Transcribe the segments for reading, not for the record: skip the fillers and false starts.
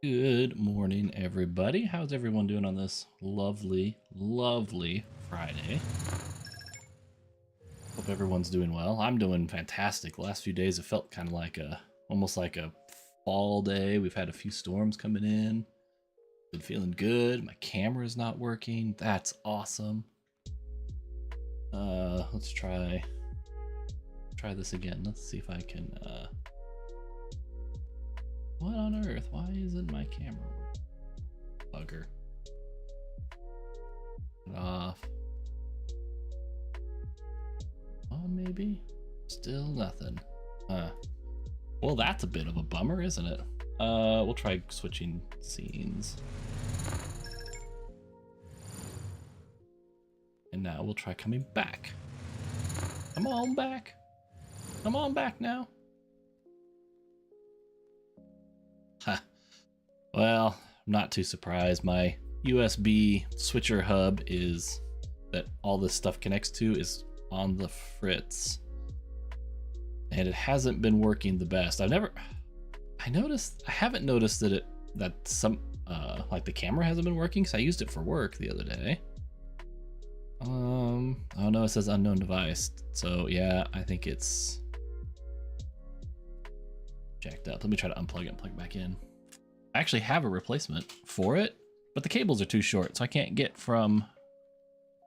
Good morning, everybody. How's everyone doing on this lovely, lovely Friday? Hope everyone's doing well. I'm doing fantastic. The last few days have felt kind of like almost like a fall day. We've had a few storms coming in. Been feeling good. My camera's not working. That's awesome. Let's try this again. Let's see if I can. What on earth? Why isn't my camera working? Bugger. Turn it off. On maybe? Still nothing. Well, that's a bit of a bummer, isn't it? We'll try switching scenes. And now we'll try coming back. Come on back. Come on back now. Ha. Well, I'm not too surprised. My USB switcher hub is that all this stuff connects to is on the fritz. And it hasn't been working the best. I haven't noticed that some like the camera hasn't been working because I used it for work the other day. Oh no, it says unknown device. So yeah, I think it's jacked up. Let me try to unplug it and plug it back in. I actually have a replacement for it, but the cables are too short, so I can't get from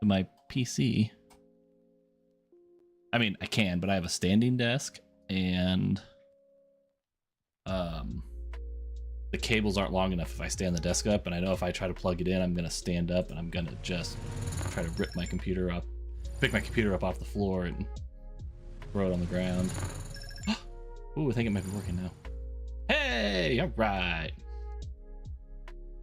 my PC. I mean, I can, but I have a standing desk, and the cables aren't long enough if I stand the desk up, and I know if I try to plug it in, I'm gonna stand up, and I'm gonna just try to rip my computer up, pick my computer up off the floor, and throw it on the ground. Ooh, I think it might be working now. Hey, all right.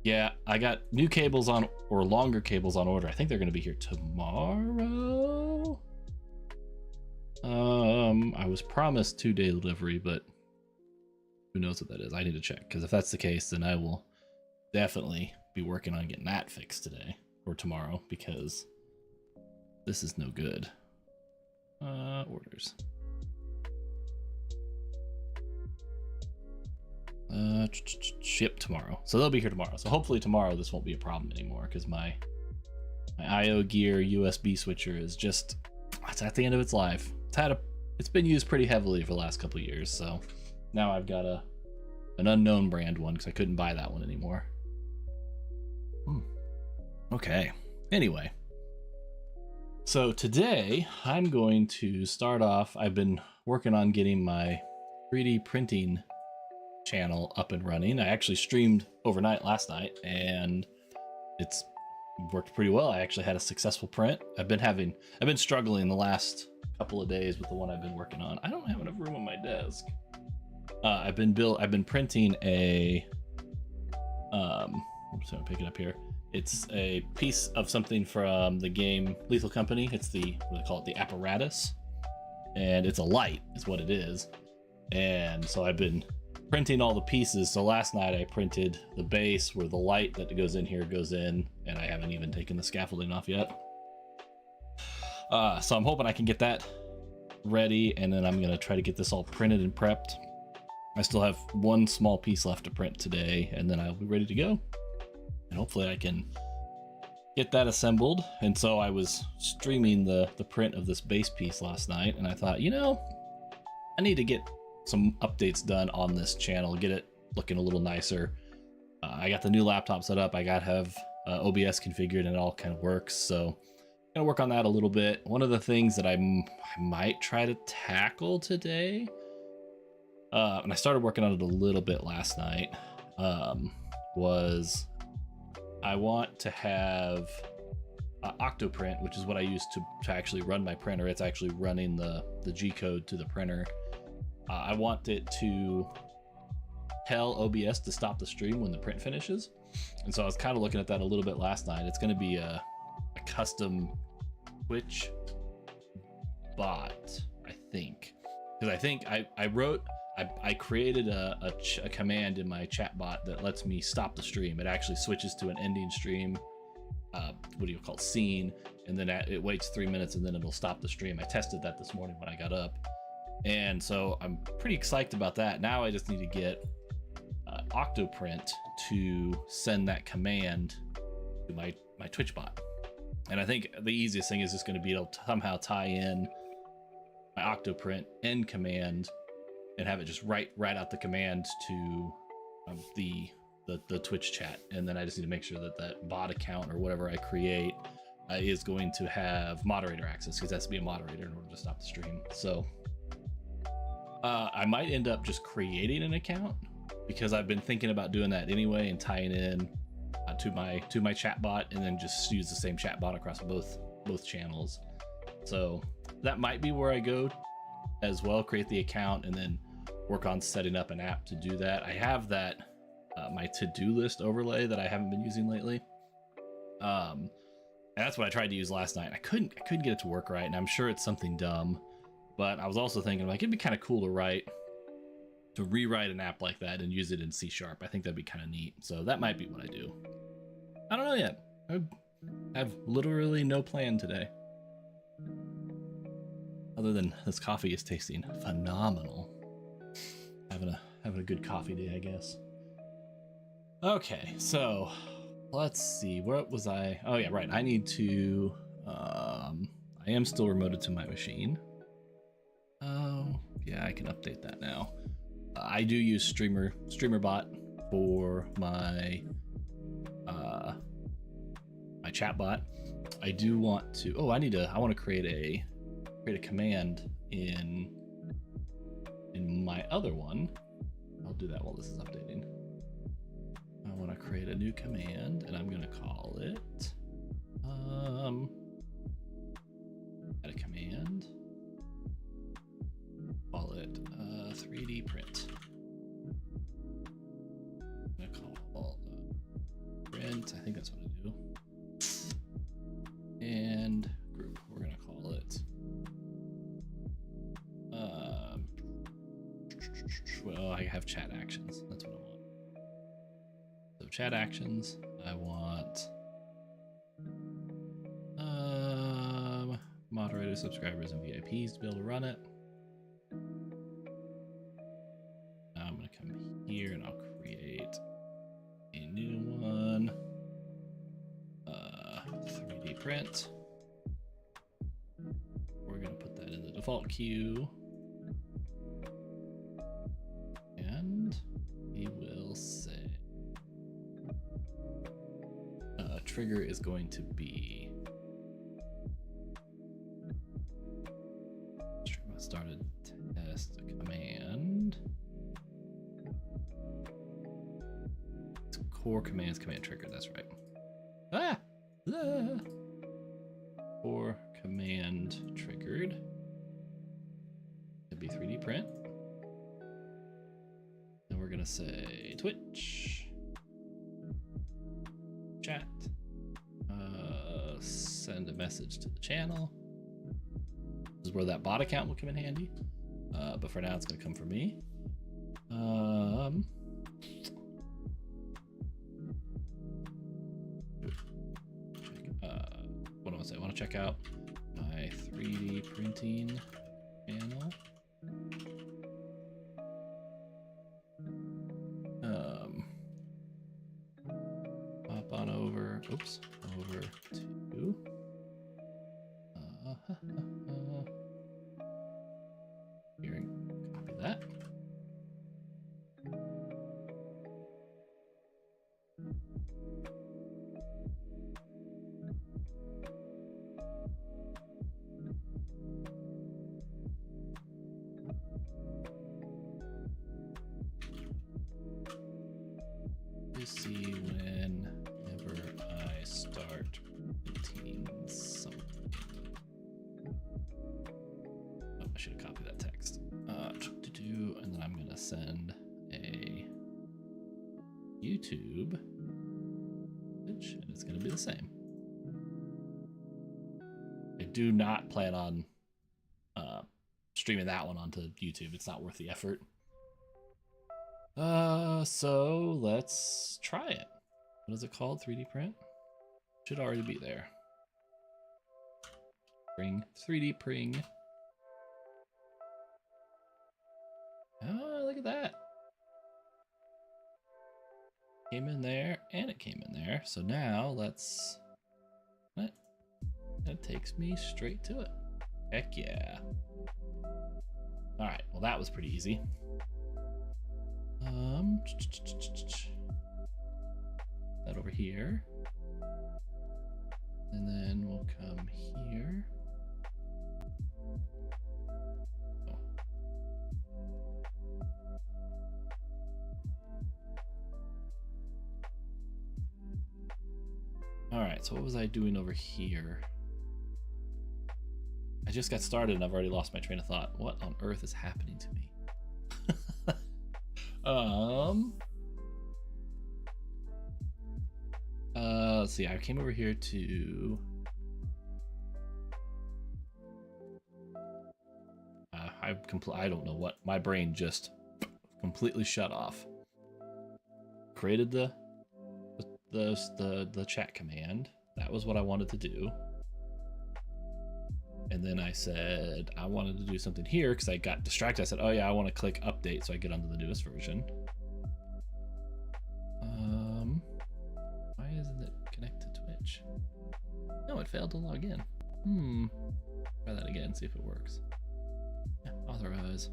Yeah, I got new cables on, or longer cables on order. I think they're gonna be here tomorrow. I was promised 2-day delivery, but who knows what that is? I need to check, because if that's the case, then I will definitely be working on getting that fixed today or tomorrow, because this is no good. Orders. Ship tomorrow. So they'll be here tomorrow. So hopefully tomorrow this won't be a problem anymore, because my IO Gear USB switcher is just, it's at the end of its life. It's been used pretty heavily for the last couple of years, so now I've got an unknown brand one because I couldn't buy that one anymore. Okay. Anyway, so today I'm going to start off. I've been working on getting my 3D printing channel up and running. I actually streamed overnight last night, and it's worked pretty well. I actually had a successful print. I've been struggling the last couple of days with the one I've been working on. I don't have enough room on my desk. I've been printing a I'm just gonna pick it up here. It's a piece of something from the game Lethal Company. It's what they call it, the apparatus, and it's a light is what it is. And so I've been printing all the pieces. So last night I printed the base where the light that goes in here goes in, and I haven't even taken the scaffolding off yet. So I'm hoping I can get that ready, and then I'm gonna try to get this all printed and prepped. I still have one small piece left to print today, and then I'll be ready to go. And hopefully I can get that assembled. And so I was streaming the print of this base piece last night, and I thought, I need to get some updates done on this channel, get it looking a little nicer. I got the new laptop set up. I got to have OBS configured, and it all kind of works. So I'm gonna work on that a little bit. One of the things that I might try to tackle today, and I started working on it a little bit last night, was I want to have Octoprint, which is what I use to actually run my printer. It's actually running the G code to the printer. I want it to tell OBS to stop the stream when the print finishes. And so I was kind of looking at that a little bit last night. It's going to be a custom Twitch bot, I think. Because I think I created a command in my chat bot that lets me stop the stream. It actually switches to an ending stream, what do you call it, scene, and then it waits 3 minutes and then it'll stop the stream. I tested that this morning when I got up. And so I'm pretty excited about that. Now I just need to get Octoprint to send that command to my Twitch bot. And I think the easiest thing is just going to be able to somehow tie in my Octoprint end command and have it just write out the command to the Twitch chat. And then I just need to make sure that that bot account or whatever I create is going to have moderator access, because it has to be a moderator in order to stop the stream. So I might end up just creating an account, because I've been thinking about doing that anyway and tying in to my chat bot, and then just use the same chat bot across both channels. So that might be where I go as well, create the account and then work on setting up an app to do that. I have that my to-do list overlay that I haven't been using lately. And that's what I tried to use last night. I couldn't get it to work right, and I'm sure it's something dumb. But I was also thinking, like, it'd be kind of cool to rewrite an app like that and use it in C#. I think that'd be kind of neat. So that might be what I do. I don't know yet. I have literally no plan today, other than this coffee is tasting phenomenal. Having a good coffee day, I guess. Okay, so let's see. What was I? Oh yeah, right. I need to. I am still remoted to my machine. Oh yeah, I can update that now. I do use StreamerBot for my my chat bot. I do want to. Oh, I want to create a command in my other one. I'll do that while this is updating. I want to create a new command, and I'm going to call it add a command. Call it 3D print. I'm going to call print. I think that's what I do. And group. We're going to call it. Well, I have chat actions. That's what I want. So chat actions. I want moderators, subscribers, and VIPs to be able to run it. Now I'm going to come here and I'll create a new one. 3D print. We're going to put that in the default queue. And we will say trigger is going to be started test command. It's core commands command trigger. That's right. Core command triggered. It'd be 3D print. And we're gonna say Twitch chat. Send a message to the channel. This is where that bot account will come in handy. But for now, it's gonna come from me. What do I want to say? I want to check out my 3D printing channel. Hop on over. Oops, over to. Here, and copy that. You see whenever I start printing something. Oh, I should have copied that text. And then I'm gonna send a YouTube message, and it's gonna be the same. I do not plan on streaming that one onto YouTube. It's not worth the effort. So let's try it. What is it called? 3D print? Should already be there. Bring 3D pring. Oh, look at that. came in there, and it came in there. So now let's... What? That takes me straight to it. Heck yeah. All right, well that was pretty easy. That over here. And then we'll come here. Oh. All right, so what was I doing over here? I just got started and I've already lost my train of thought. What on earth is happening to me? Let's see. I came over here to I don't know what. My brain just completely shut off. Created the chat command. That was what I wanted to do. And then I said I wanted to do something here because I got distracted. I said, oh yeah, I want to click update so I get onto the newest version. Why isn't it connected to Twitch? No, it failed to log in. Try that again, see if it works. Yeah, authorize.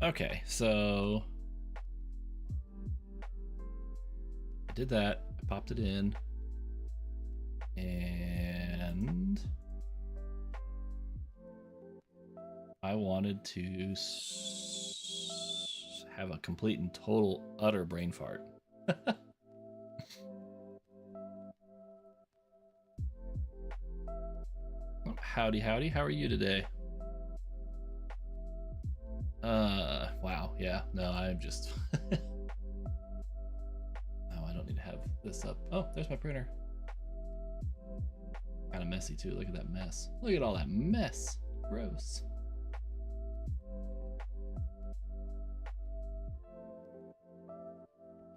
Okay, so I did that. I popped it in, and I wanted to have a complete and total utter brain fart. Howdy, howdy. How are you today? Wow, yeah, no, I'm just... Oh, I don't need to have this up. Oh, there's my printer. Kind of messy, too. Look at that mess. Look at all that mess. Gross.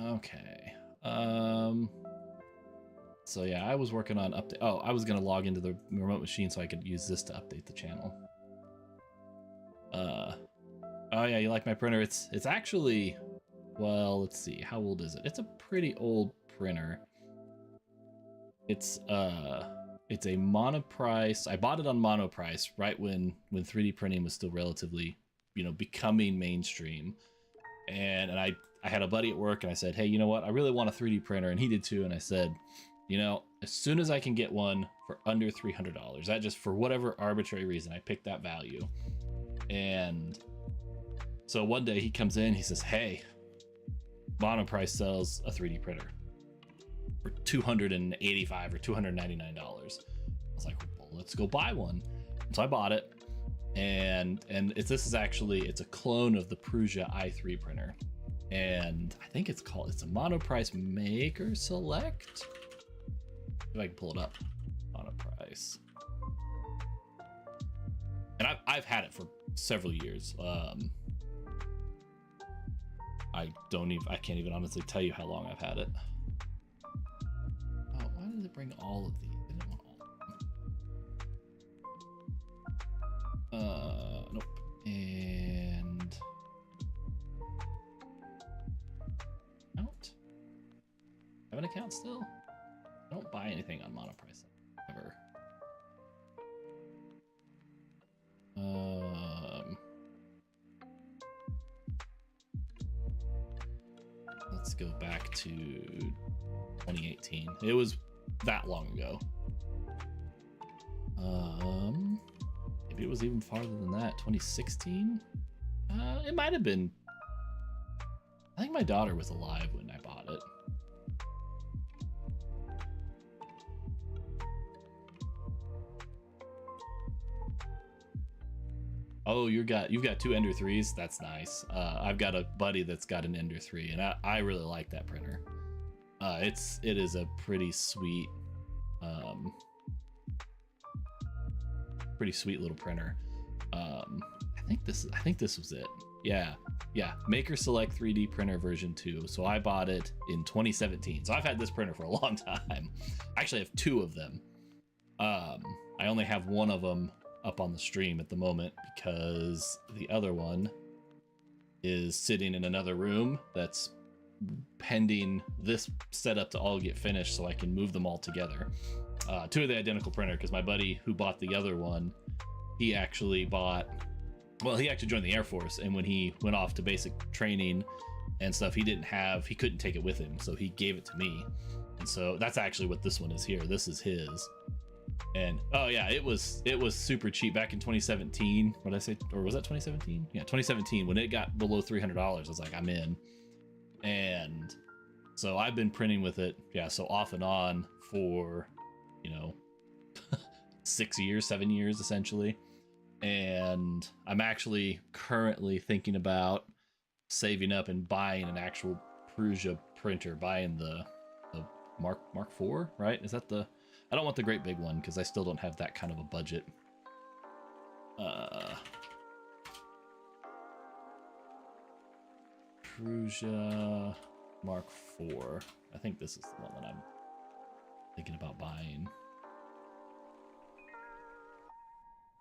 Okay. So, yeah, I was working on update... Oh, I was going to log into the remote machine so I could use this to update the channel. Oh yeah, you like my printer? It's actually, well, let's see, how old is it? It's a pretty old printer. It's a Monoprice. I bought it on Monoprice right when 3D printing was still relatively, becoming mainstream. And I had a buddy at work and I said, hey, you know what? I really want a 3D printer, and he did too. And I said, as soon as I can get one for under $300, that just for whatever arbitrary reason, I picked that value. And so one day he comes in, he says, hey, Monoprice sells a 3D printer for $285 or $299. I was like, well, let's go buy one. So I bought it, and it's a clone of the Prusa i3 printer. And I think it's a Monoprice Maker Select. If I can pull it up. Monoprice. And I've had it for several years. I can't even honestly tell you how long I've had it. Oh, why did it bring all of these? I didn't want all of them. Nope. And account? Have an account still? I don't buy anything on Monoprice ever. Let's go back to 2018. It was that long ago. Maybe it was even farther than that. 2016? It might have been. I think my daughter was alive when I bought it. Oh, you've got two Ender 3s. That's nice. I've got a buddy that's got an Ender 3, and I really like that printer. It is a pretty sweet little printer. I think this was it. Yeah, yeah. Maker Select 3D printer version 2. So I bought it in 2017. So I've had this printer for a long time. I actually have two of them. I only have one of them up on the stream at the moment because the other one is sitting in another room that's pending this setup to all get finished so I can move them all together. Two of the identical printer, because my buddy who bought the other one, he actually joined the Air Force, and when he went off to basic training and stuff, he couldn't take it with him, so he gave it to me. And so that's actually what this one is here. This is his. And oh yeah, it was super cheap back in 2017. What did I say? Or was that 2017? Yeah, 2017. When it got below $300, I was like, I'm in. And so I've been printing with it, yeah, so off and on for, 7 years essentially. And I'm actually currently thinking about saving up and buying an actual Prusa printer, buying the Mark IV, right? Is that the... I don't want the great big one because I still don't have that kind of a budget. Prusa Mark IV. I think this is the one that I'm thinking about buying.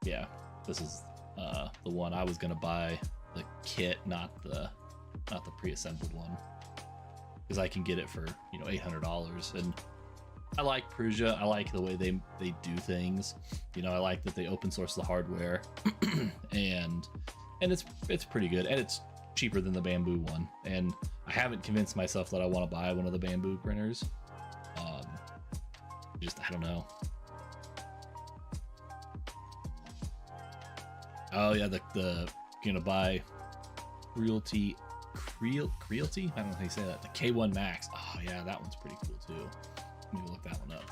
Yeah, this is the one I was gonna buy, the kit, not the pre-assembled one, because I can get it for $800. And I like Prusa. I like the way they do things. I like that they open source the hardware, and it's pretty good, and it's cheaper than the Bamboo one. And I haven't convinced myself that I want to buy one of the Bamboo printers. I don't know. Oh yeah, the gonna buy Creality. I don't know how you say that. The K1 Max. Oh yeah, that one's pretty cool too. Let me look that one up.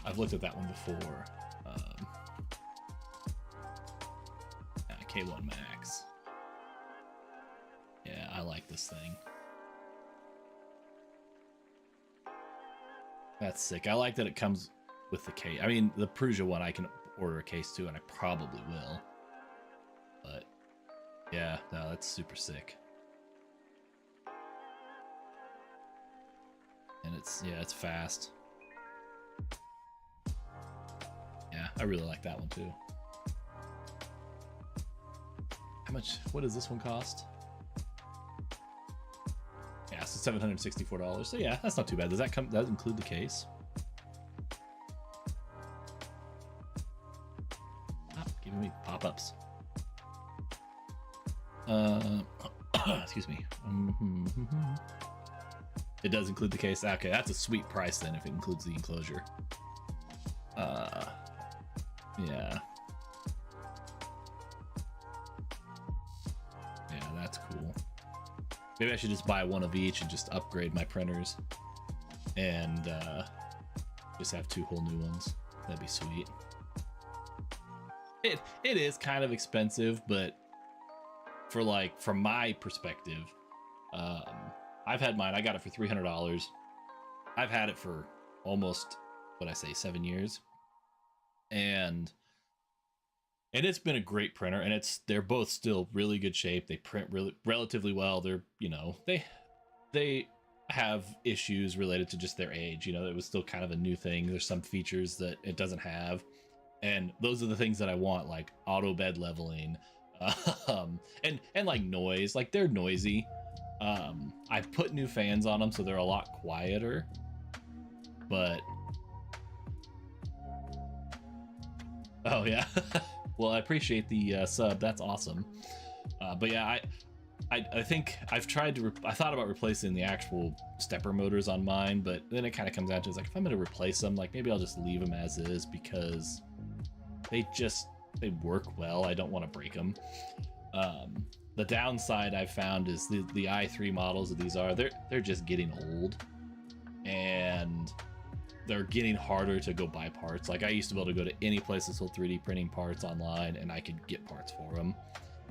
I've looked at that one before. K1 Max. Yeah, I like this thing. That's sick. I like that it comes with the case. I mean, the Prusa one I can order a case too, and I probably will. But yeah, no, that's super sick. And it's fast. Yeah, I really like that one too. What does this one cost? Yeah, so $764. So yeah, that's not too bad. Does that include the case? Giving me pop-ups. Excuse me. It does include the case. Okay, that's a sweet price then if it includes the enclosure. Yeah. Yeah, that's cool. Maybe I should just buy one of each and just upgrade my printers and just have two whole new ones. That'd be sweet. It is kind of expensive, but from my perspective, I've had mine. I got it for $300. I've had it for almost, 7 years, and it's been a great printer. And they're both still really good shape. They print relatively well. They're they have issues related to just their age. It was still kind of a new thing. There's some features that it doesn't have, and those are the things that I want, like auto bed leveling, and like noise. Like they're noisy. I've put new fans on them, so they're a lot quieter, but oh yeah. Well, I appreciate the sub. That's awesome. But yeah, I think I've tried to I thought about replacing the actual stepper motors on mine, but then it kind of comes down to, it's like, if I'm going to replace them, like maybe I'll just leave them as is, because they work well. I don't want to break them. The downside I've found is the i3 models of these they're just getting old, and they're getting harder to go buy parts. Like I used to be able to go to any place that sold 3D printing parts online and I could get parts for them.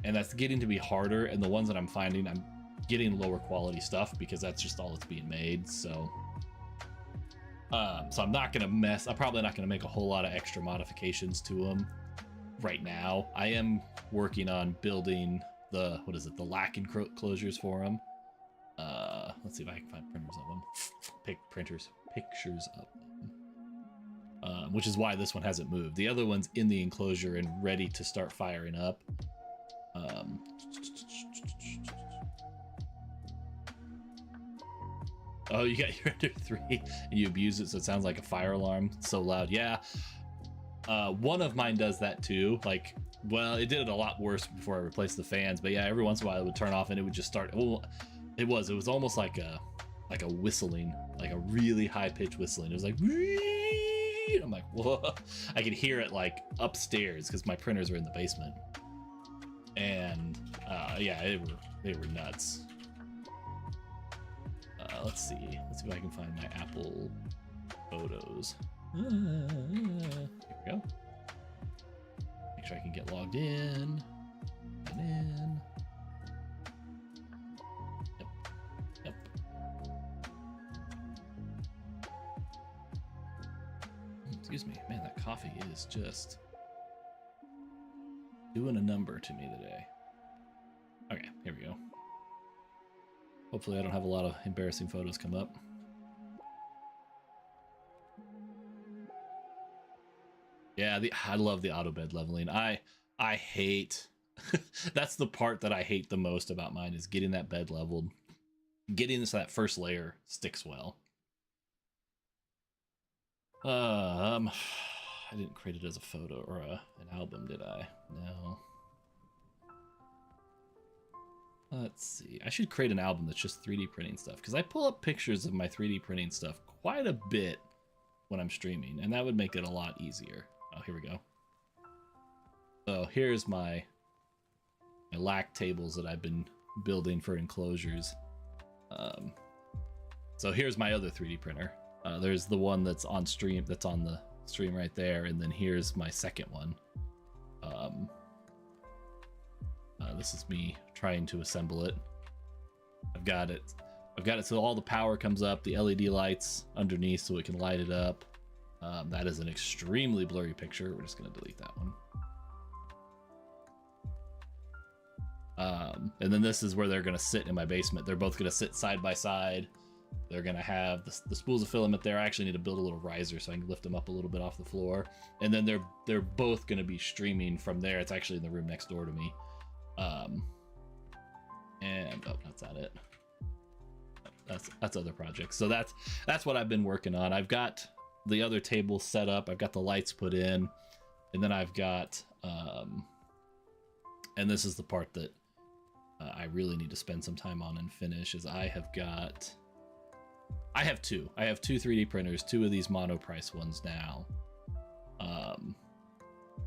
And that's getting to be harder. And the ones that I'm finding, I'm getting lower quality stuff because that's just all that's being made. So I'm not going to I'm probably not going to make a whole lot of extra modifications to them right now. I am working on building the, what is it, the lack enclosures for them. Let's see if I can find printers of them. Pictures of them. Which is why this one hasn't moved. The other one's in the enclosure and ready to start firing up. Oh, you got your Ender 3 and you abuse it, so it sounds like a fire alarm. It's so loud. Yeah. One of mine does that too. Like, well, it did it a lot worse before I replaced the fans, but yeah, every once in a while it would turn off and it would just start. Well, it was almost like a whistling, like a really high pitched whistling. It was like, I'm like, whoa. I could hear it like upstairs because my printers were in the basement. And yeah, they were nuts. Let's see if I can find my Apple photos. Here we go. Make sure I can get logged in. Sign in. Yep. Excuse me, man, that coffee is just doing a number to me today. Okay, here we go. Hopefully I don't have a lot of embarrassing photos come up. Yeah, I love the auto bed leveling. I hate that's the part that I hate the most about mine, is getting that bed leveled. Getting so that first layer sticks well. I didn't create it as a photo or an album, did I? No. Let's see. I should create an album that's just 3D printing stuff, because I pull up pictures of my 3D printing stuff quite a bit when I'm streaming, and that would make it a lot easier. Oh, here we go. So here's my lac tables that I've been building for enclosures. So here's my other 3D printer. There's the one that's on stream, that's on the stream right there, and then here's my second one. This is me trying to assemble it. I've got it so all the power comes up, the LED lights underneath so it can light it up. That is an extremely blurry picture. We're just going to delete that one. And then this is where they're going to sit in my basement. They're both going to sit side by side. They're going to have the spools of filament there. I actually need to build a little riser so I can lift them up a little bit off the floor. And then they're both going to be streaming from there. It's actually in the room next door to me. And oh, that's not it. That's other projects. So that's what I've been working on. I've got the other table set up. I've got the lights put in, and then I've got and this is the part that I really need to spend some time on and finish. Is I have two 3D printers, two of these Monoprice ones now.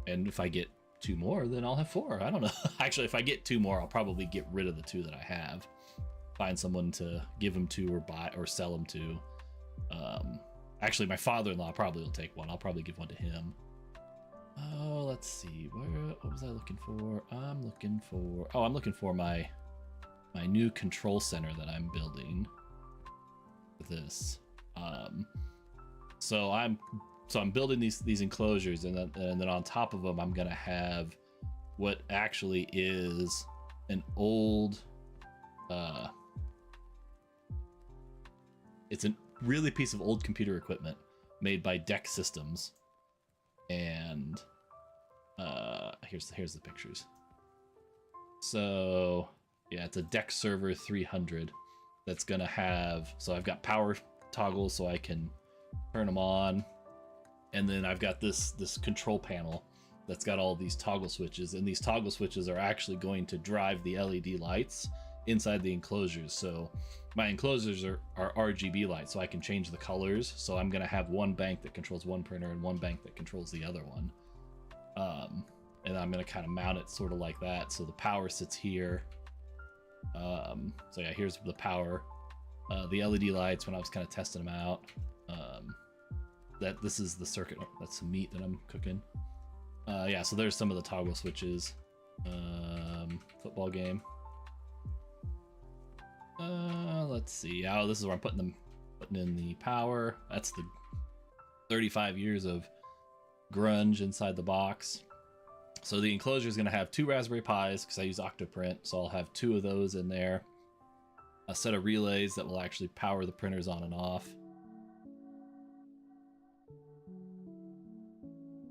And if I get two more, then I'll have four. I don't know. Actually, if I get two more, I'll probably get rid of the two that I have. Find someone to give them to or buy or sell them to. Actually, my father-in-law probably will take one. I'll probably give one to him. Oh, let's see. What was I looking for? I'm looking for my new control center that I'm building for this. So I'm building these enclosures, and then on top of them, I'm gonna have what actually is an old. It's a really piece of old computer equipment made by Deck Systems, and here's the pictures. So yeah, it's a Deck Server 300 that's gonna have. So I've got power toggles so I can turn them on. And then I've got this control panel that's got all these toggle switches, and these toggle switches are actually going to drive the LED lights inside the enclosures. So my enclosures are RGB lights, so I can change the colors. So I'm gonna have one bank that controls one printer and one bank that controls the other one. And I'm gonna kind of mount it sort of like that. So the power sits here. So yeah, here's the power. The LED lights when I was kind of testing them out. This is the circuit. That's some meat that I'm cooking. Yeah, so there's some of the toggle switches. Football game. Let's see. Oh, this is where I'm putting in the power. That's the 35 years of grunge inside the box. So the enclosure is going to have 2 Raspberry Pis because I use Octoprint, so I'll have 2 of those in there. A set of relays that will actually power the printers on and off.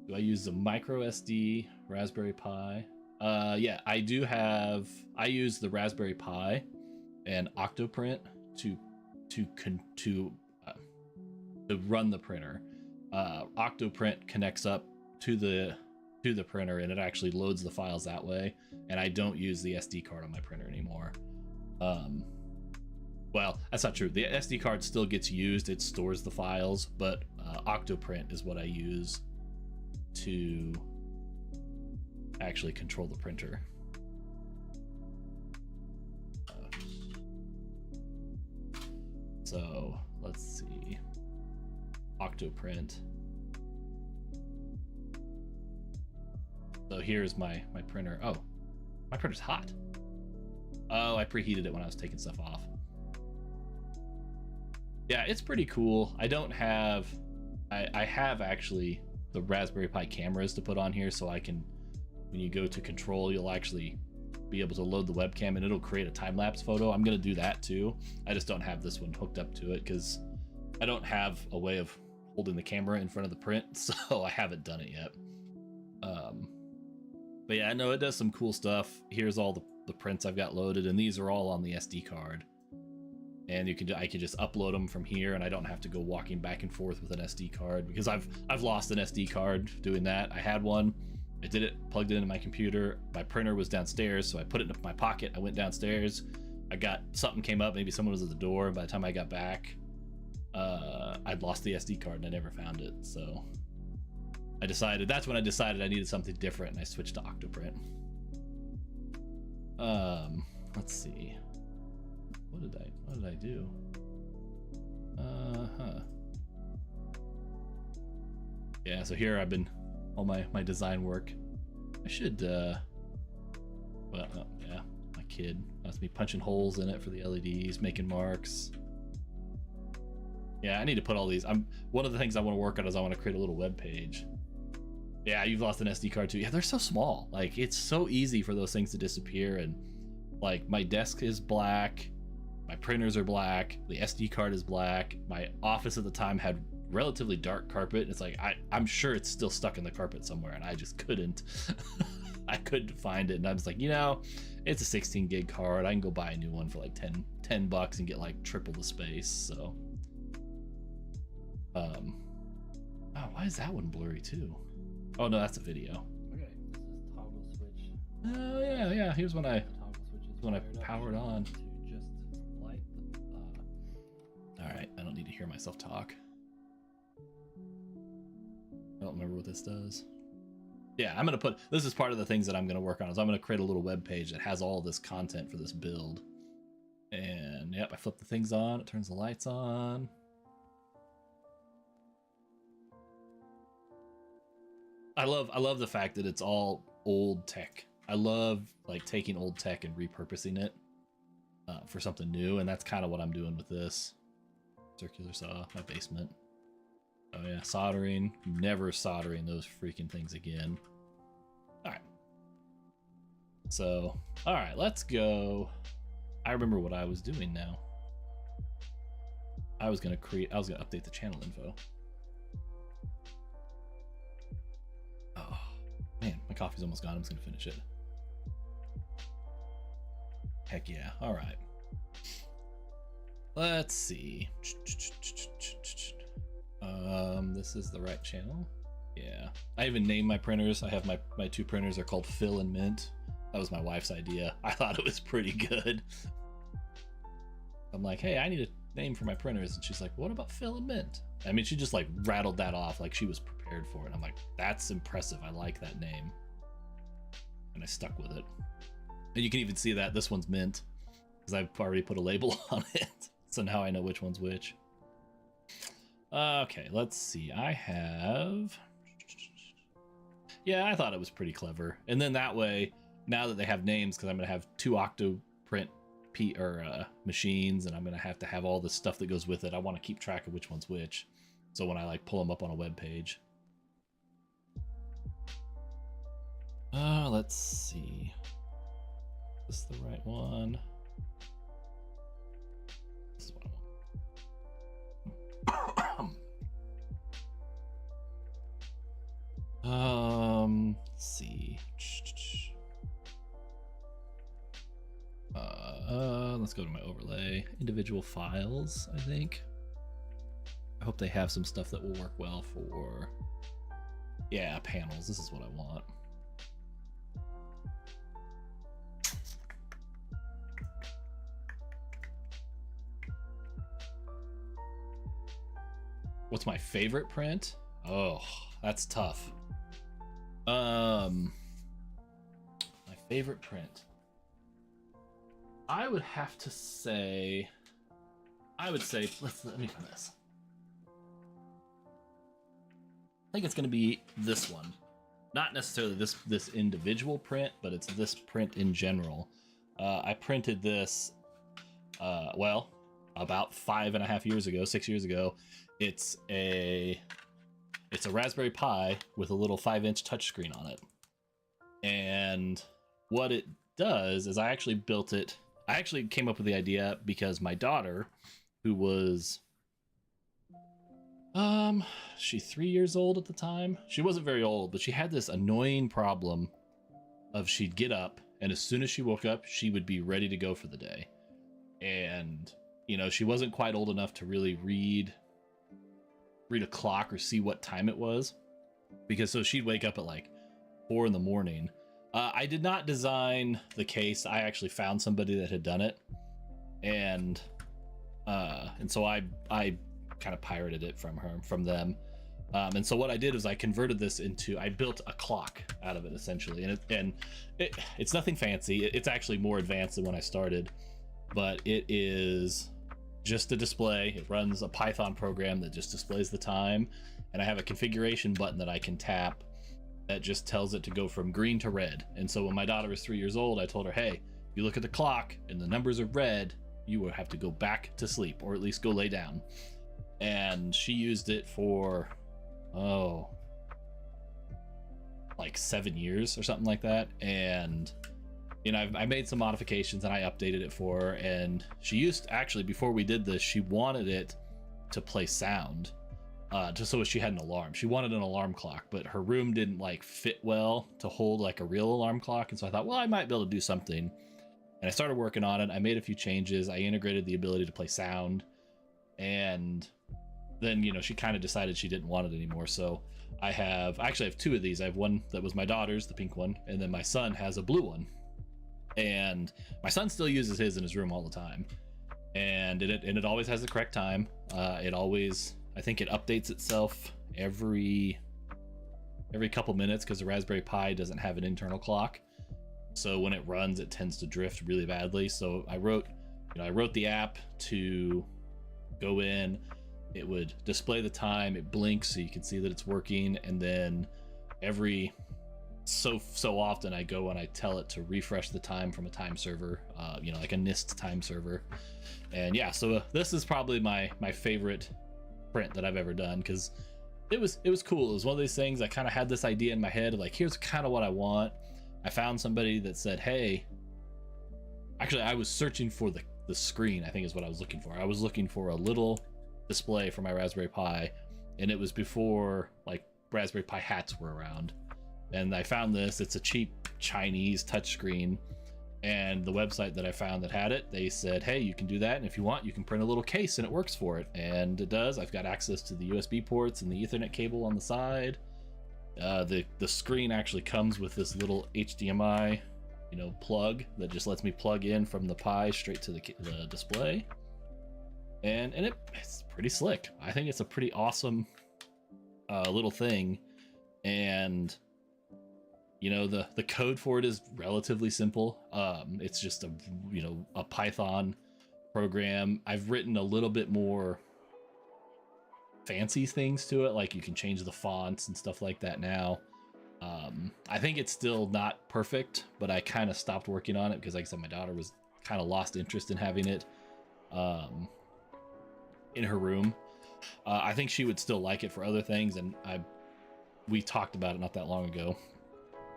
Do I use the micro SD Raspberry Pi? Yeah, I use the Raspberry Pi and Octoprint to run the printer. Octoprint connects up to the printer and it actually loads the files that way, and I don't use the SD card on my printer anymore. Well, that's not true. The SD card still gets used. It stores the files, but Octoprint is what I use to actually control the printer. So let's see. Octoprint. So here's my printer. Oh, my printer's hot. Oh, I preheated it when I was taking stuff off. Yeah, it's pretty cool. I don't have... I have actually the Raspberry Pi cameras to put on here, so I can... When you go to control, you'll actually be able to load the webcam and it'll create a time-lapse photo. I'm going to do that too. I just don't have this one hooked up to it because I don't have a way of holding the camera in front of the print, so I haven't done it yet. But yeah, I know it does some cool stuff. Here's all the prints I've got loaded, and these are all on the SD card. And I can just upload them from here, and I don't have to go walking back and forth with an SD card because I've lost an SD card doing that. I had one, I did it, plugged it into my computer. My printer was downstairs, so I put it in my pocket. I went downstairs. I got something came up. Maybe someone was at the door. By the time I got back, I'd lost the SD card and I never found it. So that's when I decided I needed something different, and I switched to Octoprint. Let's see. What did I do? Yeah, so here I've been all my design work. I should yeah, my kid. That's me punching holes in it for the LEDs, making marks. Yeah, I need to put all these. One of the things I want to work on is I want to create a little web page. Yeah, you've lost an SD card too. Yeah, they're so small. Like, it's so easy for those things to disappear. And like, my desk is black, my printers are black, the SD card is black. My office at the time had relatively dark carpet. It's like I'm sure it's still stuck in the carpet somewhere, and I just couldn't. I couldn't find it, and I was like, it's a 16 gig card. I can go buy a new one for like 10 bucks and get like triple the space. So, oh, why is that one blurry too? Oh no, that's a video. Okay, this is toggle switch. Oh yeah. Here's when I powered on. To just light the, all right, I don't need to hear myself talk. I don't remember what this does. Yeah, I'm gonna put. This is part of the things that I'm gonna work on. Is I'm gonna create a little web page that has all this content for this build. And yep, I flip the things on. It turns the lights on. I love the fact that it's all old tech. I love like taking old tech and repurposing it for something new, and that's kind of what I'm doing with this. Circular saw, my basement. Oh yeah, soldering. Never soldering those freaking things again. All right. So, all right, let's go. I remember what I was doing now. I was gonna update the channel info. Oh man, my coffee's almost gone. I'm just gonna finish it. Heck yeah. All right. Let's see. This is the right channel. Yeah. I even named my printers. I have my 2 printers are called Phil and Mint. That was my wife's idea. I thought it was pretty good. I'm like, hey, I need a name for my printers. And she's like, what about Phil and Mint? I mean, she just like rattled that off like she was prepared for it. I'm like, that's impressive. I like that name. And I stuck with it. And you can even see that this one's Mint because I've already put a label on it. So now I know which one's which. Okay, let's see. I have... Yeah, I thought it was pretty clever. And then that way, now that they have names, because I'm going to have 2 Octoprint machines, and I'm going to have all the stuff that goes with it, I want to keep track of which one's which. So when I like pull them up on a web page. let's see. Is this the right one? This is what I want. Let's see. Let's go to my overlay. Individual files, I think. I hope they have some stuff that will work well for, yeah, panels. This is what I want. What's my favorite print? Oh, that's tough. My favorite print. I would have to say, let me put this. I think it's going to be this one. Not necessarily this individual print, but it's this print in general. I printed this, well, about 5.5 years ago, 6 years ago. It's a Raspberry Pi with a little 5-inch touchscreen on it. And what it does is I actually built it. I actually came up with the idea because my daughter, who was, she 3 years old at the time. She wasn't very old, but she had this annoying problem of she'd get up, and as soon as she woke up, she would be ready to go for the day. And, you know, she wasn't quite old enough to really read a clock or see what time it was, because so she'd wake up at like 4 in the morning. I did not design the case. I actually found somebody that had done it, and so I kind of pirated it from them. And so what I did was I converted this into, I built a clock out of it essentially, and it's nothing fancy. It's actually more advanced than when I started, but it is just a display. It runs a Python program that just displays the time, and I have a configuration button that I can tap that just tells it to go from green to red. And so when my daughter was 3 years old, I told her, hey, if you look at the clock and the numbers are red, you will have to go back to sleep, or at least go lay down. And she used it for, like 7 years or something like that. And, you know, I made some modifications and I updated it for her. And she used, actually, before we did this, she wanted it to play sound. Just so she had an alarm. She wanted an alarm clock, but her room didn't like fit well to hold like a real alarm clock. And so I thought, well, I might be able to do something. And I started working on it. I made a few changes. I integrated the ability to play sound. And then, you know, she kind of decided she didn't want it anymore. So I actually have two of these. I have one that was my daughter's, the pink one, and then my son has a blue one. And my son still uses his in his room all the time. And it always has the correct time. It always, I think it updates itself every couple minutes, because the Raspberry Pi doesn't have an internal clock. So when it runs, it tends to drift really badly. So I wrote the app to go in. It would display the time. It blinks so you can see that it's working. And then every so often I go and I tell it to refresh the time from a time server, like a NIST time server. And yeah, so this is probably my favorite print that I've ever done, because it was cool. It was one of these things. I kind of had this idea in my head of like, here's kind of what I want. I found somebody that said, hey, actually I was searching for the screen, I think is what I was looking for. I was looking for a little display for my Raspberry Pi, and it was before like Raspberry Pi hats were around. And I found this. It's a cheap Chinese touchscreen, and the website that I found that had it, they said, hey, you can do that, and if you want, you can print a little case and it works for it. And it does. I've got access to the USB ports and the Ethernet cable on the side. The screen actually comes with this little HDMI plug that just lets me plug in from the Pi straight to the display. And it's pretty slick. I think it's a pretty awesome little thing. And the code for it is relatively simple. It's just a Python program. I've written a little bit more fancy things to it, like you can change the fonts and stuff like that now. I think it's still not perfect, but I kind of stopped working on it because, like I said, my daughter was kind of lost interest in having it in her room. I think she would still like it for other things, and we talked about it not that long ago.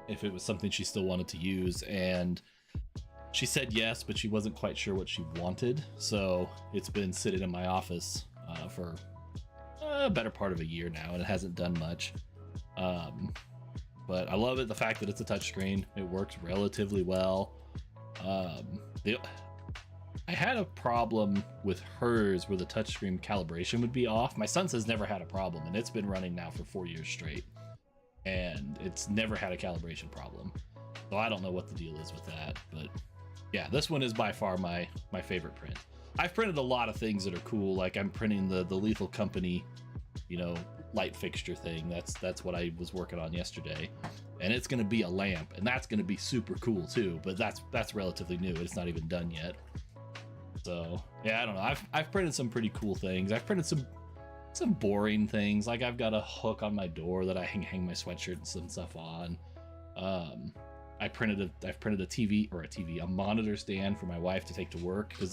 if it was something she still wanted to use, and she said yes, but she wasn't quite sure what she wanted. So it's been sitting in my office for a better part of a year now, and it hasn't done much. But I love it, the fact that it's a touchscreen. It works relatively well. I had a problem with hers where the touchscreen calibration would be off. My son's has never had a problem, and it's been running now for 4 years straight, and it's never had a calibration problem. So I don't know what the deal is with that, but yeah, this one is by far my favorite print. I've printed a lot of things that are cool. Like I'm printing the Lethal Company, you know, light fixture thing. That's what I was working on yesterday, and it's going to be a lamp, and that's going to be super cool too. But that's relatively new. It's not even done yet. So yeah, I don't know. I've printed some pretty cool things. I've printed some boring things. Like I've got a hook on my door that I hang my sweatshirt and some stuff on. I've printed a monitor stand for my wife to take to work, because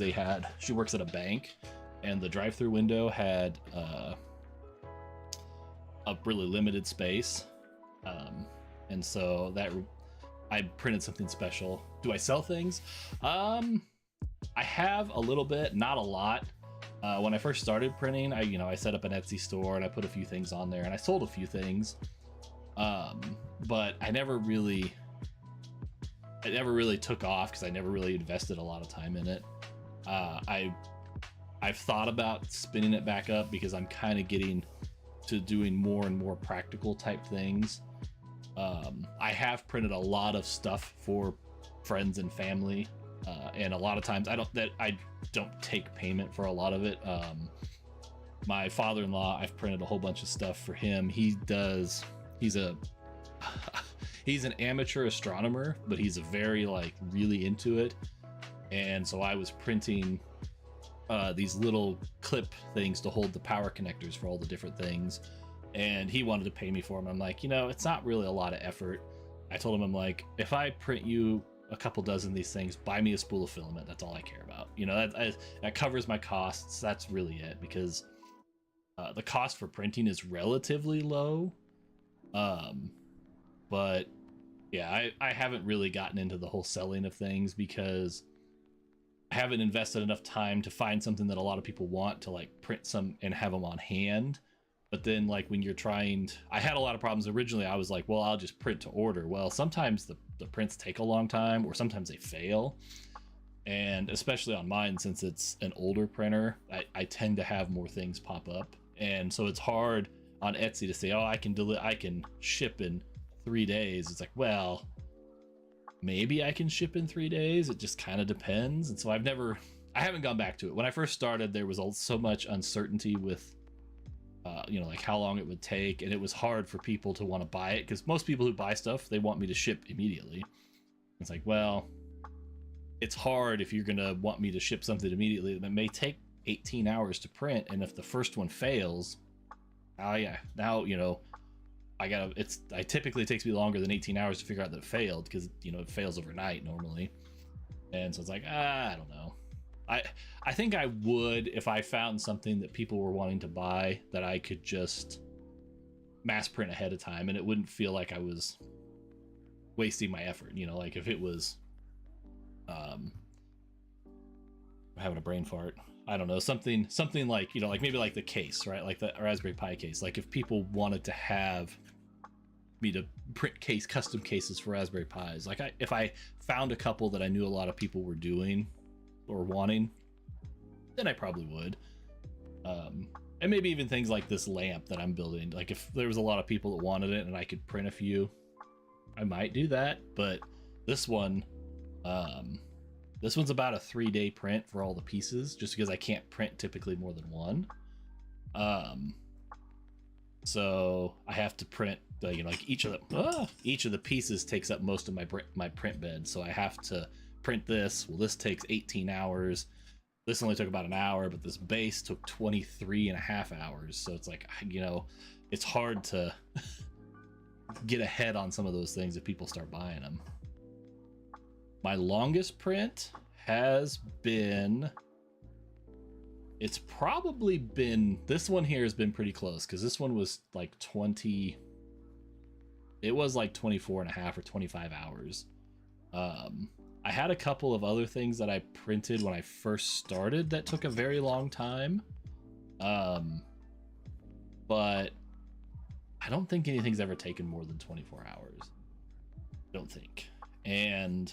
she works at a bank, and the drive-through window had a really limited space, and so that I printed something special. Do I sell things? I have a little bit, not a lot. When I first started printing, I set up an Etsy store and I put a few things on there, and I sold a few things, but I never really took off because I never really invested a lot of time in it. I've thought about spinning it back up because I'm kind of getting to doing more and more practical type things. I have printed a lot of stuff for friends and family, and a lot of times I don't take payment for a lot of it. My father-in-law, I've printed a whole bunch of stuff for him. He's an amateur astronomer, but he's very really into it. And so I was printing these little clip things to hold the power connectors for all the different things. And he wanted to pay me for them. I'm like, it's not really a lot of effort. I told him, I'm like, if I print you a couple dozen of these things, buy me a spool of filament. That's all I care about. That covers my costs. That's really it, because the cost for printing is relatively low. But yeah, I haven't really gotten into the whole selling of things because I haven't invested enough time to find something that a lot of people want to print some and have them on hand. But then when you're I had a lot of problems originally. I was like, well, I'll just print to order. Well, sometimes the prints take a long time, or sometimes they fail. And especially on mine, since it's an older printer, I tend to have more things pop up. And so it's hard on Etsy to say, oh, I can ship in 3 days. It's like, well, maybe I can ship in 3 days. It just kind of depends. And so I haven't gone back to it. When I first started, there was so much uncertainty with how long it would take, and it was hard for people to want to buy it, because most people who buy stuff, they want me to ship immediately. It's like, well, it's hard if you're gonna want me to ship something immediately that may take 18 hours to print, and if the first one fails, it typically takes me longer than 18 hours to figure out that it failed, because it fails overnight normally. And so it's like, I don't know. I think I would, if I found something that people were wanting to buy that I could just mass print ahead of time, and it wouldn't feel like I was wasting my effort. If it was I'm having a brain fart. I don't know, something like maybe the case, right? Like the Raspberry Pi case. If people wanted to have me to print custom cases for Raspberry Pis, if I found a couple that I knew a lot of people were doing or wanting, then I probably would. And maybe even things like this lamp that I'm building. If there was a lot of people that wanted it and I could print a few, I might do that. But this one's about a 3-day print for all the pieces, just because I can't print typically more than one. So I have to print each of the pieces takes up most of my print bed. So I have to print this. Well, this takes 18 hours. This only took about an hour, but this base took 23 and a half hours. So it's it's hard to get ahead on some of those things if people start buying them. My longest print has been, this one here has been pretty close, because this one was 20, it was like 24 and a half or 25 hours. I had a couple of other things that I printed when I first started that took a very long time. But I don't think anything's ever taken more than 24 hours. I don't think. And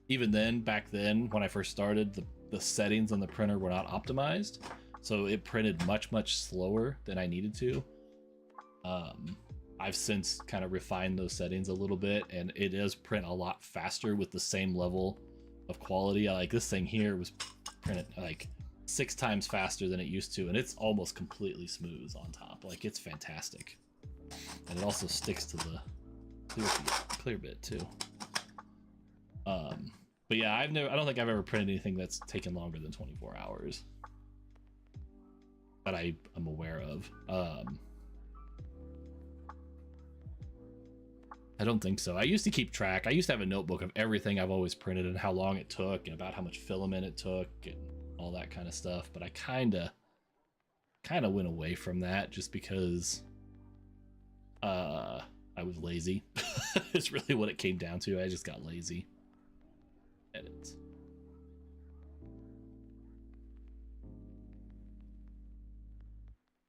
even then, back then, when I first started, the settings on the printer were not optimized. So it printed much, much slower than I needed to. I've since kind of refined those settings a little bit, and it does print a lot faster with the same level of quality. Like this thing here was printed like 6 times faster than it used to, and it's almost completely smooth on top. Like it's fantastic. And it also sticks to the clear bit too. But yeah, I don't think I've ever printed anything that's taken longer than 24 hours that I'm aware of. I don't think so. I used to keep track. I used to have a notebook of everything I've always printed and how long it took and about how much filament it took and all that kind of stuff. But I kind of went away from that just because I was lazy. It's really what it came down to. I just got lazy. Edits.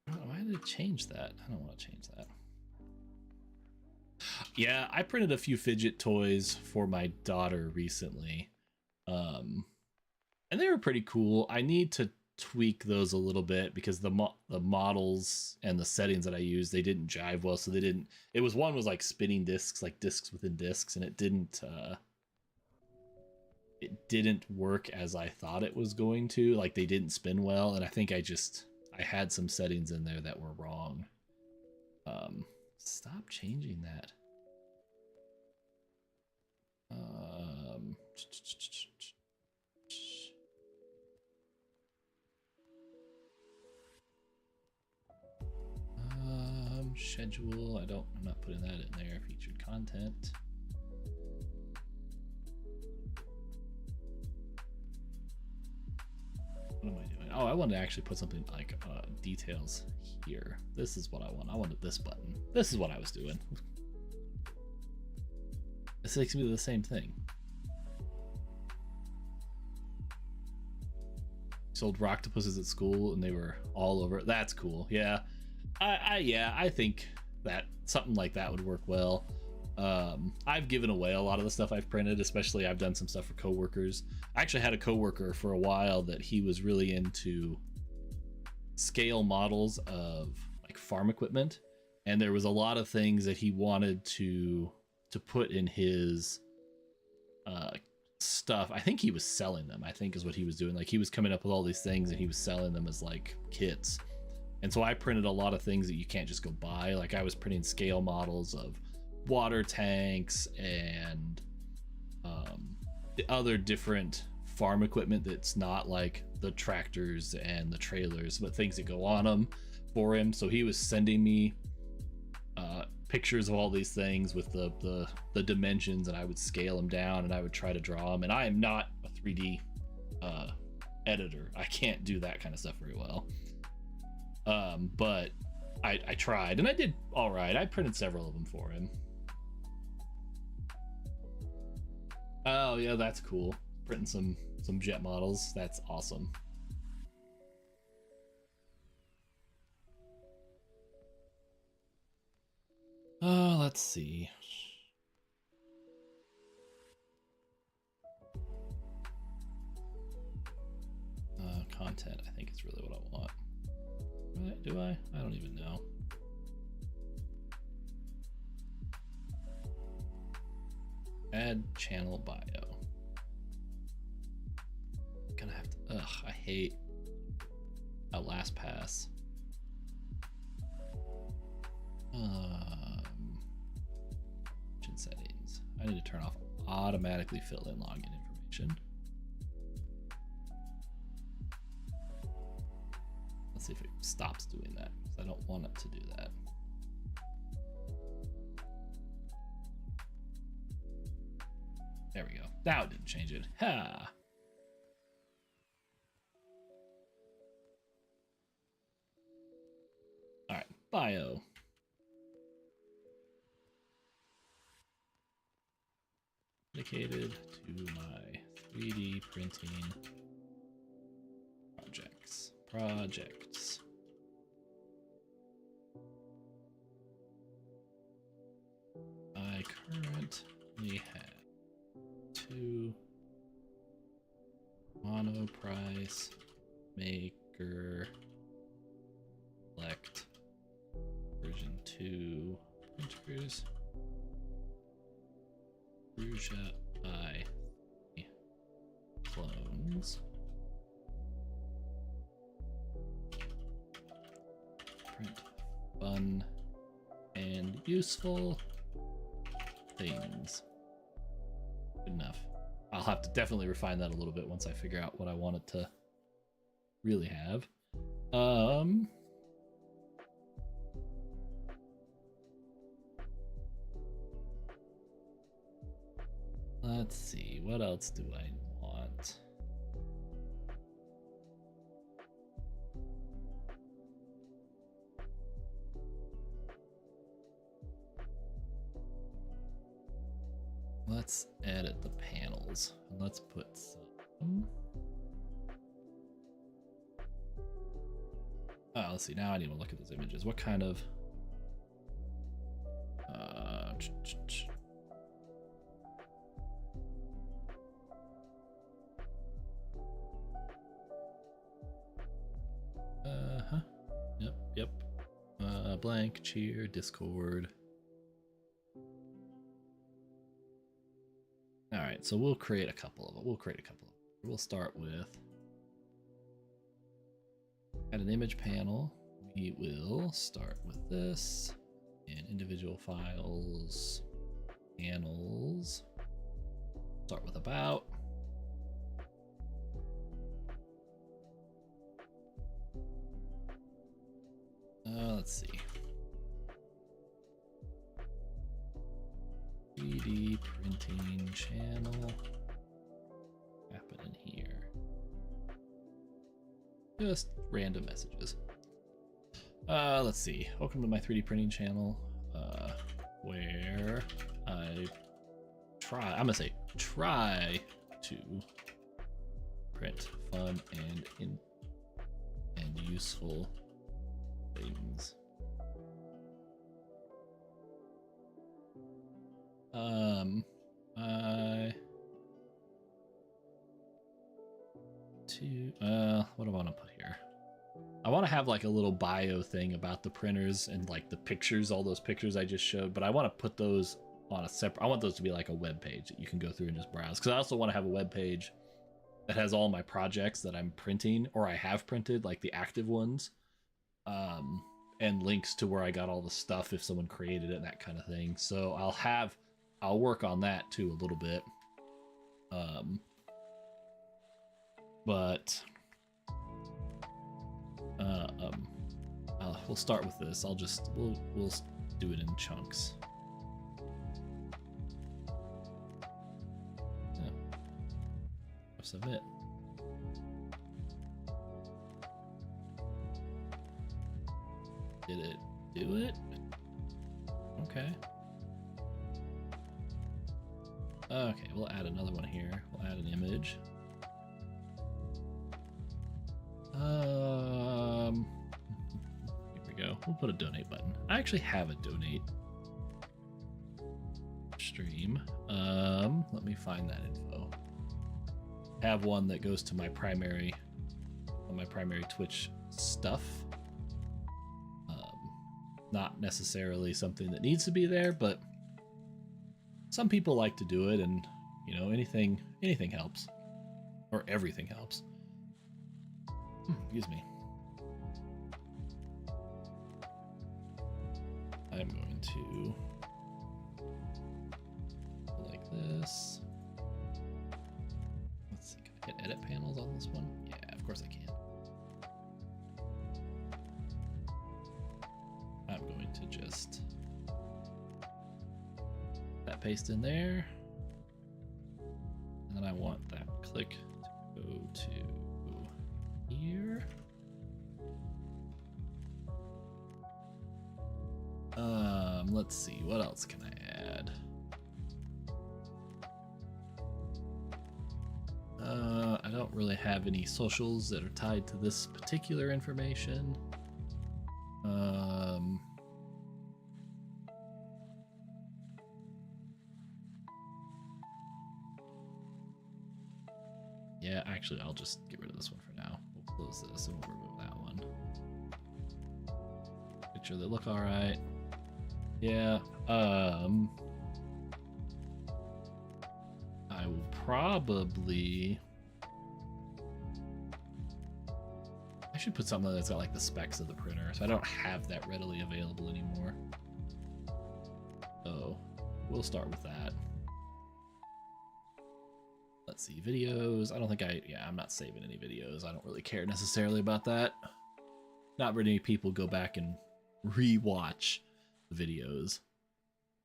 Why did it change that? I don't want to change that. Yeah, I printed a few fidget toys for my daughter recently. And they were pretty cool. I need to tweak those a little bit because the models and the settings that I used, they didn't jive well. So they didn't, one was like spinning discs, like discs within discs, and it didn't work as I thought it was going to. Like they didn't spin well, and I think I had some settings in there that were wrong. Stop changing that. Schedule. I'm not putting that in there. Featured content. What am I doing? Oh, I wanted to actually put something like details here. This is what I want. I wanted this button. This is what I was doing. This makes me do the same thing. Sold Roctopuses at school and they were all over. That's cool. Yeah. I think that something like that would work well. I've given away a lot of the stuff I've printed, especially I've done some stuff for coworkers. I actually had a coworker for a while that he was really into scale models of like farm equipment, and there was a lot of things that he wanted to put in his stuff. I think he was selling them, I think is what he was doing. Like he was coming up with all these things and he was selling them as like kits. And so I printed a lot of things that you can't just go buy. Like I was printing scale models of water tanks and the other different farm equipment that's not like the tractors and the trailers, but things that go on them for him. So he was sending me pictures of all these things with the dimensions, and I would scale them down and I would try to draw them. And I am not a 3D editor. I can't do that kind of stuff very well. But I tried and I did all right. I printed several of them for him. Oh yeah, that's cool. Printing some jet models. That's awesome. Let's see. Content, I think is really what I want. Do I? I don't even know. Add channel bio. Gonna have to. Ugh, I hate a LastPass. Settings. I need to turn off automatically fill in login information. Let's see if it stops doing that, because I don't want it to do that. There we go. Now it didn't change it. Ha! Alright, bio. dedicated to my 3D printing projects. I currently have 2 monoprice maker select version 2 printers. Prusa I clones. Print fun and useful things. Good enough. I'll have to definitely refine that a little bit once I figure out what I want it to really have. Let's see, what else do I want? Let's edit the panels and let's put some. Oh, let's see. Now I need to look at those images. What kind of Yep. Blank, cheer, Discord. All right, so we'll create a couple of them. We'll start with add an image panel. We will start with this and individual files, panels. Start with about. Let's see. 3D printing channel. Happen in here. Just random messages. Let's see. Welcome to my 3D printing channel. Where I'm gonna say try to print fun and useful things. What do I want to put here? I want to have like a little bio thing about the printers and like the pictures, all those pictures I just showed, but I want to put those on a separate, I want those to be like a web page that you can go through and just browse. Because I also want to have a web page that has all my projects that I'm printing or I have printed, like the active ones, and links to where I got all the stuff if someone created it and that kind of thing. So I'll work on that too a little bit. We'll start with this. We'll do it in chunks. Yeah. Submit. Did it do it? Okay. Okay, we'll add another one here. We'll add an image. Here we go. We'll put a donate button. I actually have a donate stream. Let me find that info. I have one that goes to my primary Twitch stuff. Not necessarily something that needs to be there, but some people like to do it, and you know, anything helps, or everything helps. Excuse me. I'm going to like this. Let's see, can I hit edit panels on this one? Yeah, of course I can. I'm going to just that paste in there, and then I want that click to go to here. Let's see, what else can I add? I don't really have any socials that are tied to this particular information. Yeah, actually, I'll just get rid of this one for now. We'll close this and we'll remove that one. Make sure they look all right. Yeah. I will probably. I should put something that's got like the specs of the printer, so I don't have that readily available anymore. So we'll start with that. Let's see, videos. I don't think I'm not saving any videos. I don't really care necessarily about that. Not very many people go back and re-watch the videos.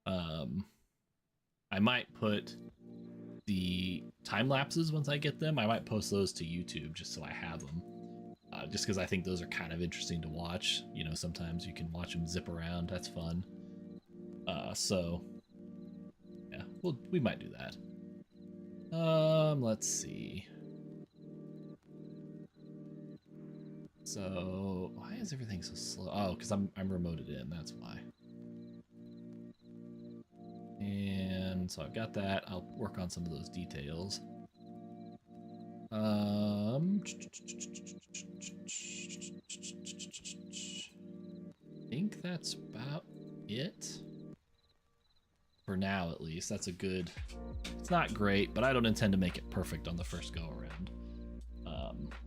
I might put the time lapses once I get them. I might post those to YouTube just so I have them. Just because I think those are kind of interesting to watch. You know, sometimes you can watch them zip around. That's fun. So yeah, we might do that. Let's see. So why is everything so slow? Oh, because I'm remoted in. That's why. And so I've got that. I'll work on some of those details. I think that's about it. For now, at least. That's a good... It's not great, but I don't intend to make it perfect on the first go-around.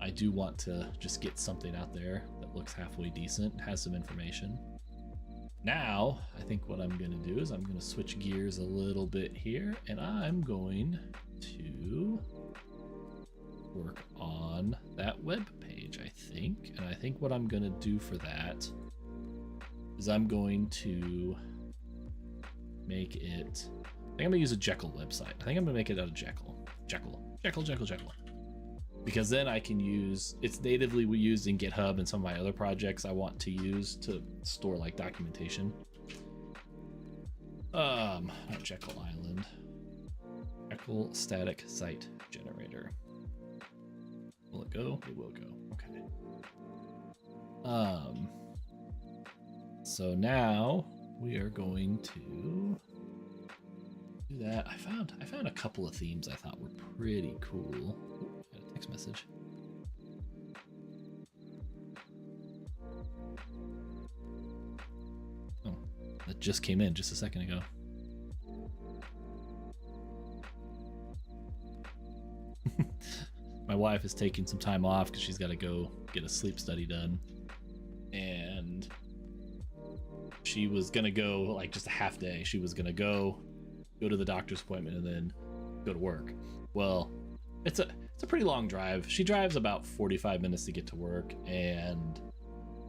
I do want to just get something out there that looks halfway decent, has some information. Now, I think what I'm going to do is I'm going to switch gears a little bit here, and I'm going to work on that web page, I think. And I think what I'm going to do for that is I'm going to make it... I think I'm going to use a Jekyll website. I think I'm going to make it out of Jekyll. Jekyll. Because then I can use... It's natively used in GitHub and some of my other projects I want to use to store like documentation. Not Jekyll Island. Jekyll static site generator. Will it go? It will go. Okay. So now we are going to do that. I found a couple of themes I thought were pretty cool. Ooh, got a text message. Oh, that just came in just a second ago. My wife is taking some time off because she's got to go get a sleep study done. And she was going to go like just a half day. She was going to go to the doctor's appointment and then go to work. Well, it's a pretty long drive. She drives about 45 minutes to get to work,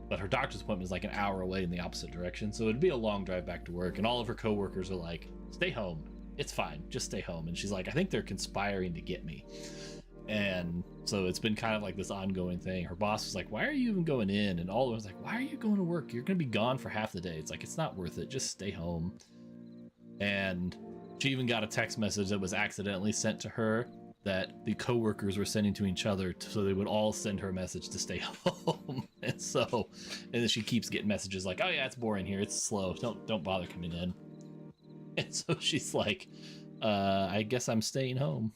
but her doctor's appointment is like an hour away in the opposite direction. So it'd be a long drive back to work. And all of her coworkers are like, stay home. It's fine. Just stay home. And she's like, I think they're conspiring to get me. And so it's been kind of like this ongoing thing. Her boss was like, why are you even going in? And all of us like, why are you going to work? You're going to be gone for half the day. It's like, it's not worth it. Just stay home. And she even got a text message that was accidentally sent to her that the coworkers were sending to each other so they would all send her a message to stay home. And then she keeps getting messages like, oh yeah, it's boring here. It's slow. Don't bother coming in. And so she's like, I guess I'm staying home.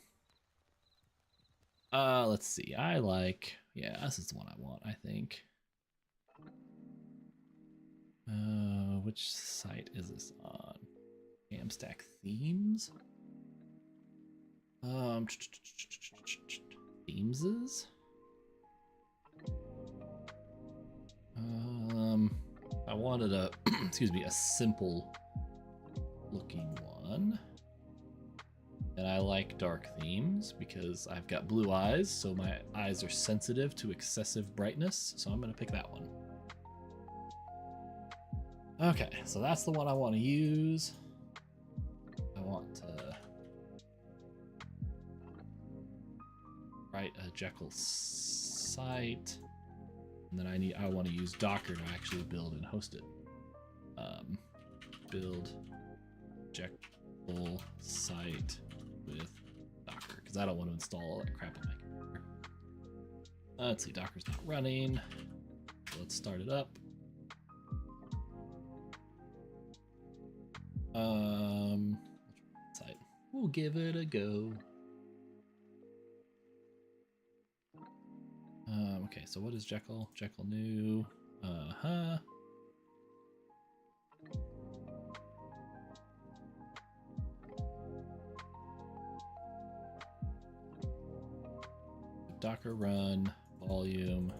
Let's see. Yeah, this is the one I want, I think. Which site is this on? Jamstack themes? Themeses? I wanted a, excuse me, a simple looking one. And I like dark themes because I've got blue eyes, so my eyes are sensitive to excessive brightness, so I'm going to pick that one. Okay, so that's the one I want to use. I want to write a Jekyll site, and then I want to use Docker to actually build and host it. Build Jekyll site with Docker, because because I don't want to install all that crap on my computer. Let's see, Docker's not running. So let's start it up. Site. We'll give it a go. Okay, so what is Jekyll? Jekyll new. Docker run volume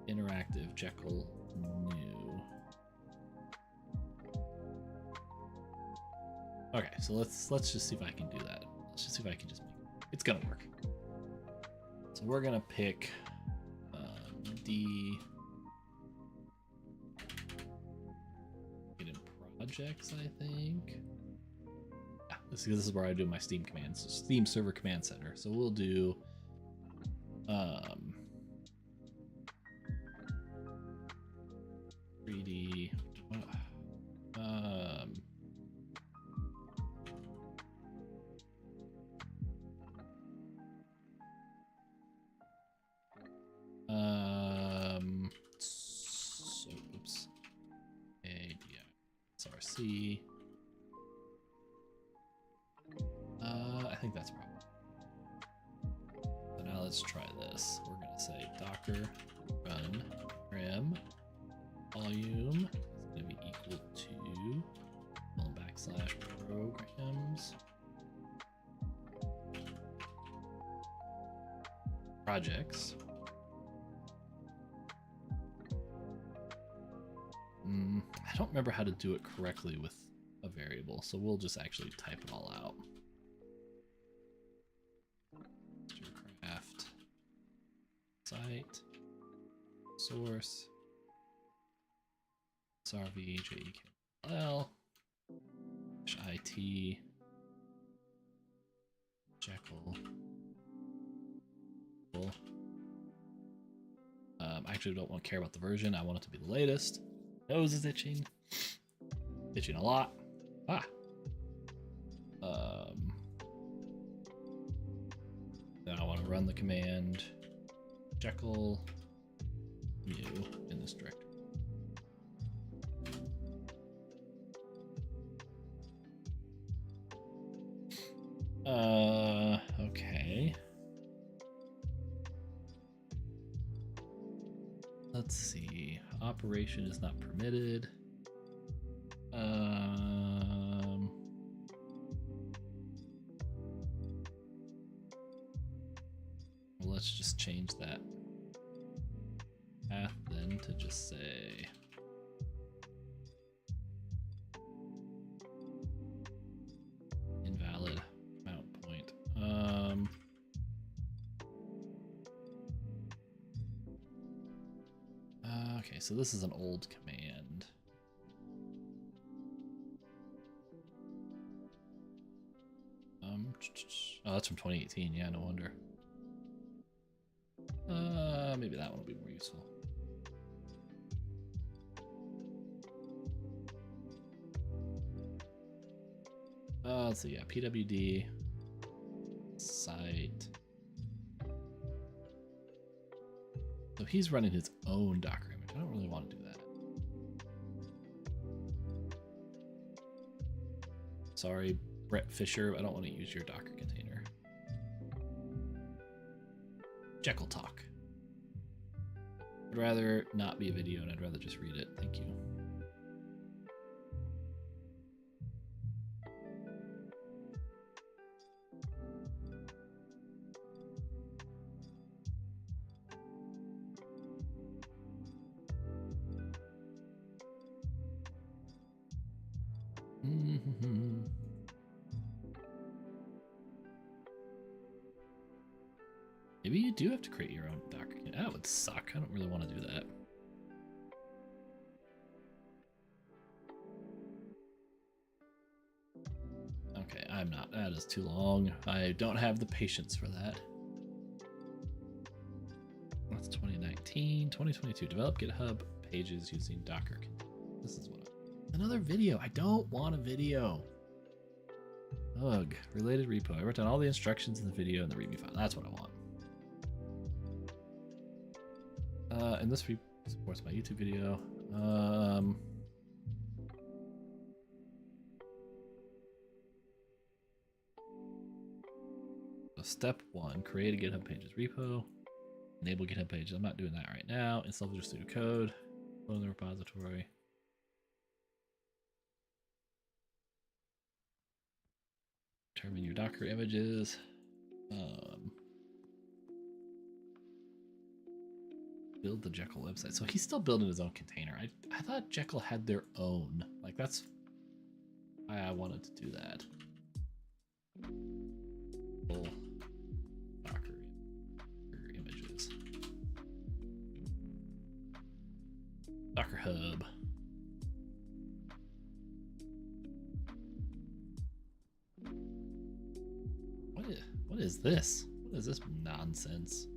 interactive Jekyll new. Okay, so let's just see if I can do that. Let's just see if I can just make it. It's gonna work. So we're gonna pick D. Get in projects, I think. Yeah, this is where I do my Steam commands. Steam Server Command Center. So we'll do 3D. So oops. SRC. I think that's probably. So now let's try this. We're gonna say Docker run rem volume is gonna be equal to /programs projects. I don't remember how to do it correctly with a variable, so we'll just actually type it all out. Craft site source srv jekl it Jekyll. I actually don't want to care about the version. I want it to be the latest. Nose is itching. Itching a lot. Then I want to run the command Jekyll new in this directory. Okay. Let's see. Operation is not permitted. Well, let's just change that path then to just say invalid mount point. Okay, so this is an old command. Oh, that's from 2018. Yeah, no wonder. Maybe that one will be more useful. Let's see. Yeah, pwd site. So he's running his own Docker image. I don't really want to do that. Sorry, Brett Fisher, I don't want to use your Docker container. Jekyll talk. I'd rather not be a video and I'd rather just read it. Thank you. Maybe you do have to create your own Docker. That would suck. I don't really want to do that. Okay, I'm not. That is too long. I don't have the patience for that. That's 2019. 2022. Develop GitHub pages using Docker. This is what another video. I don't want a video. Ugh, related repo. I wrote down all the instructions in the video in the README file. That's what I want. And this supports my YouTube video. So step 1, create a GitHub Pages repo. Enable GitHub Pages. I'm not doing that right now. Install Visual Studio Code. Go in the repository. Determine your Docker images. Build the Jekyll website. So he's still building his own container. I thought Jekyll had their own. Like, that's why I wanted to do that. Docker images. Docker Hub. What is this? What is this nonsense?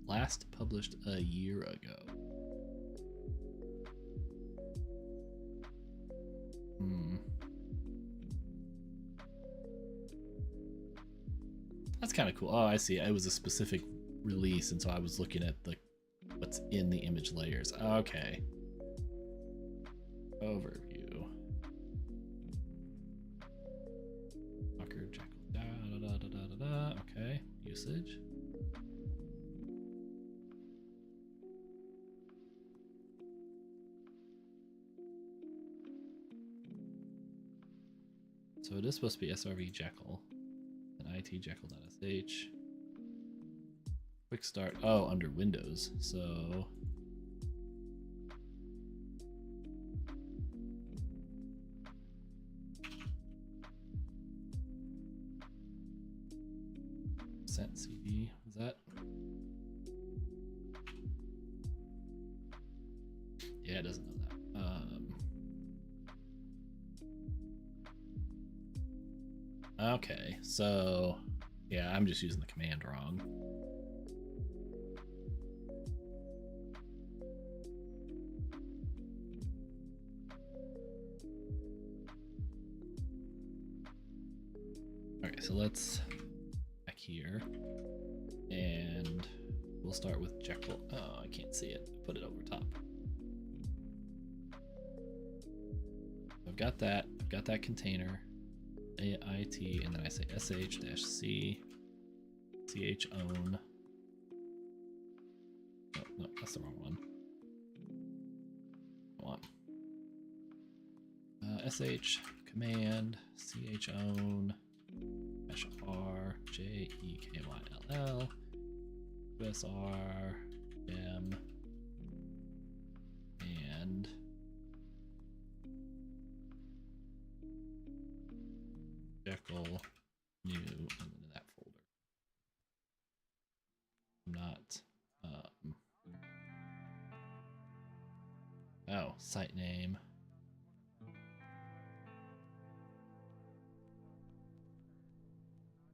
Last published a year ago. That's kind of cool. Oh, I see. It was a specific release, and so I was looking at what's in the image layers. Okay. Overview. Docker Jekyll. Okay. Usage. So it is supposed to be SRV Jekyll and IT Jekyll.sh. Quick start. Oh, under Windows. So sent CD. Was that? Yeah, it doesn't know that. Okay, so yeah, I'm just using the command wrong. Okay, so let's back here and we'll start with Jekyll. Oh, I can't see it. Put it over top. I've got that. I've got that container. AIT, and then I say sh-c chown. No, that's the wrong one. Come on. Sh command chown -r jekYll usr gem and Jekyll new, and then in that folder. Not oh, site name.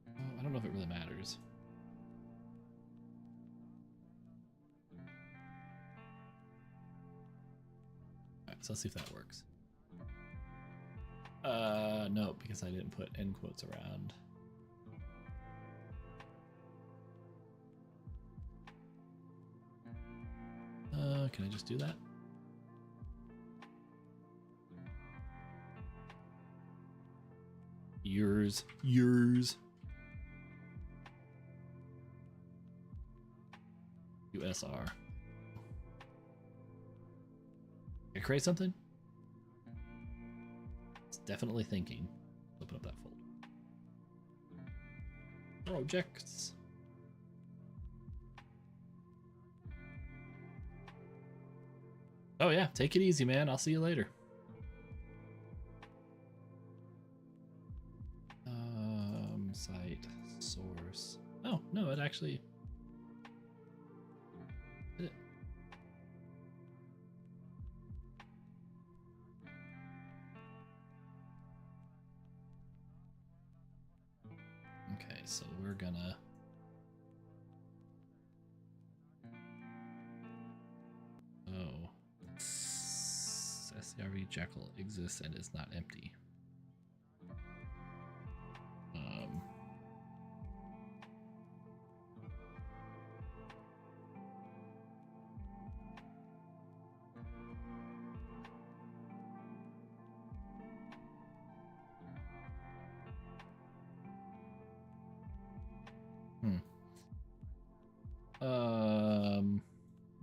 Oh, I don't know if it really matters. Alright, so let's see if that works. No, because I didn't put end quotes around. Can I just do that? Yours. USR. Can I create something? Definitely thinking. Open up that folder. Projects. Oh yeah, take it easy, man. I'll see you later. Site source. Oh no, it actually did it. Okay, so we're gonna oh Harvey Jekyll exists and is not empty.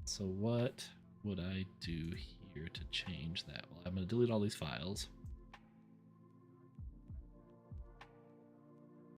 So what would I do here to change that? Well, I'm going to delete all these files.